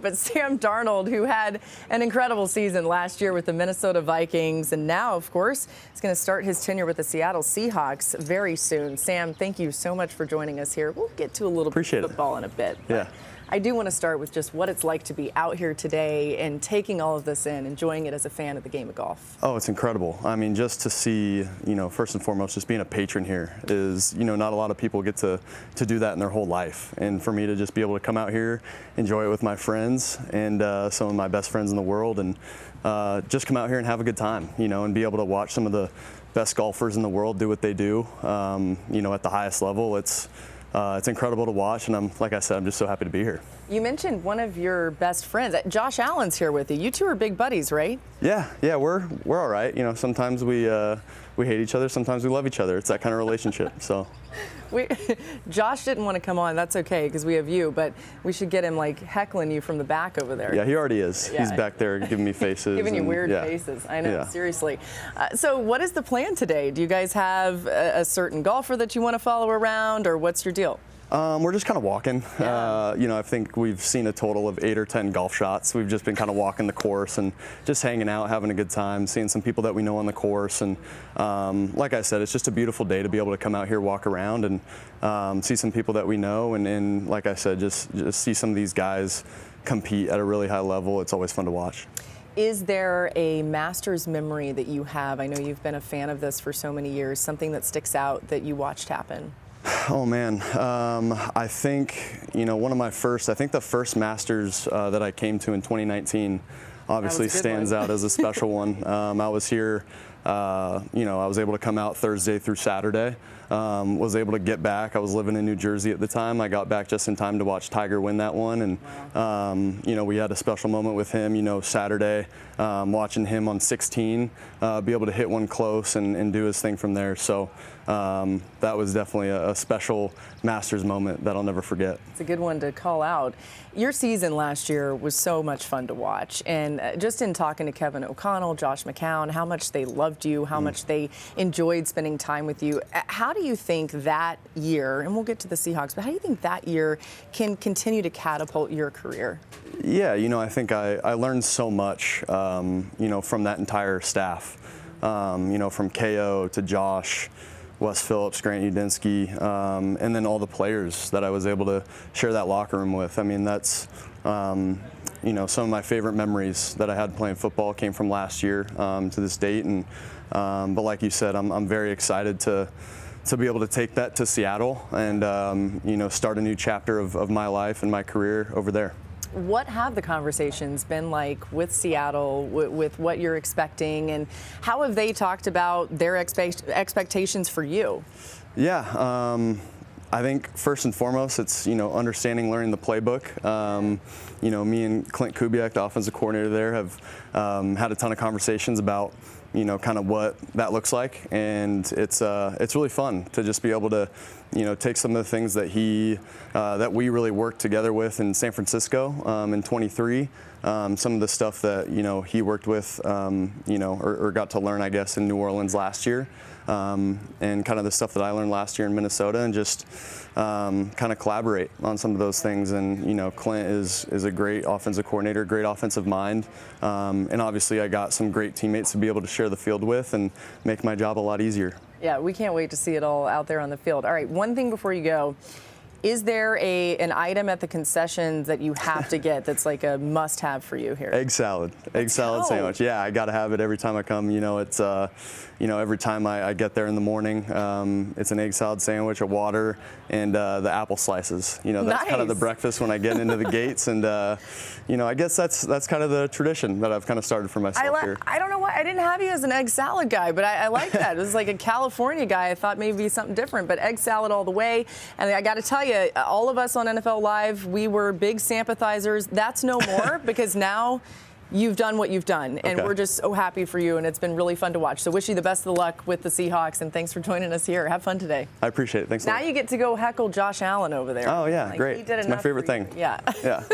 But Sam Darnold, who had an incredible season last year with the Minnesota Vikings, and now, of course, is going to start his tenure with the Seattle Seahawks very soon. Sam, thank you so much for joining us here. We'll get to a little bit of football in a bit. Yeah. I do want to start with just what it's like to be out here today and taking all of this in, enjoying it as a fan of the game of golf. Oh, it's incredible. I mean, just to see, first and foremost, just being a patron here is, not a lot of people get to do that in their whole life. And for me to just be able to come out here, enjoy it with my friends and some of my best friends in the world, and just come out here and have a good time, and be able to watch some of the best golfers in the world do what they do, at the highest level. It's incredible to watch, and like I said, I'm just so happy to be here. You mentioned one of your best friends. Josh Allen's here with you. You two are big buddies, right? Yeah, we're all right. Sometimes we hate each other, sometimes we love each other. It's that kind of relationship. So. Josh didn't want to come on. That's okay because we have you, but we should get him heckling you from the back over there. Yeah, he already is. Yeah. He's back there giving me faces. Giving you weird faces. I know, seriously. So what is the plan today? Do you guys have a certain golfer that you want to follow around, or what's your deal? We're just kind of walking. Yeah. I think we've seen a total of 8 or 10 golf shots. We've just been kind of walking the course and just hanging out, having a good time, seeing some people that we know on the course. And like I said, it's just a beautiful day to be able to come out here, walk around, and see some people that we know. And like I said, just see some of these guys compete at a really high level. It's always fun to watch. Is there a Masters memory that you have? I know you've been a fan of this for so many years. Something that sticks out that you watched happen? Oh man, I think one of my first. I think the first Masters that I came to in 2019 obviously stands out as a special one. I was here. I was able to come out Thursday through Saturday. Was able to get back. I was living in New Jersey at the time. I got back just in time to watch Tiger win that one, and we had a special moment with him. Saturday, watching him on 16, be able to hit one close and do his thing from there. So that was definitely a special Masters moment that I'll never forget. It's a good one to call out. Your season last year was so much fun to watch, and just in talking to Kevin O'Connell, Josh McCown, how much they loved you, how much they enjoyed spending time with you. How do you think that year, and we'll get to the Seahawks, but how do you think that year can continue to catapult your career? Yeah, I think I learned so much, from that entire staff, from KO to Josh, Wes Phillips, Grant Udinski, and then all the players that I was able to share that locker room with. I mean, that's, some of my favorite memories that I had playing football came from last year to this date. And but like you said, I'm very excited to be able to take that to Seattle and, start a new chapter of my life and my career over there. What have the conversations been like with Seattle, with what you're expecting, and how have they talked about their expectations for you? Yeah, I think first and foremost, it's, understanding, learning the playbook. Me and Clint Kubiak, the offensive coordinator there, have had a ton of conversations about, kind of what that looks like, and it's really fun to just be able to, take some of the things that that we really worked together with in San Francisco in 23. Some of the stuff that he worked with, or got to learn, I guess, in New Orleans last year, and kind of the stuff that I learned last year in Minnesota, and just kind of collaborate on some of those things. And Clint is a great offensive coordinator, great offensive mind, and obviously I got some great teammates to be able to share the field with and make my job a lot easier. Yeah, we can't wait to see it all out there on the field. All right, one thing before you go. Is there an item at the concessions that you have to get that's like a must-have for you here? Egg salad. Egg salad sandwich. Yeah, I got to have it every time I come. It's every time I get there in the morning, it's an egg salad sandwich, a water, and the apple slices. That's kind of the breakfast when I get into the gates, and I guess that's kind of the tradition that I've kind of started for myself here. I don't know why I didn't have you as an egg salad guy, but I like that. It was like a California guy. I thought maybe something different, but egg salad all the way. And I got to tell you, all of us on NFL Live, we were big sympathizers. That's no more because now you've done what you've done, and we're just so happy for you, and it's been really fun to watch. So wish you the best of luck with the Seahawks, and thanks for joining us here. Have fun today. I appreciate it. Thanks a lot. Now you get to go heckle Josh Allen over there. Oh, yeah, great. He did it's my favorite thing. Yeah. Yeah.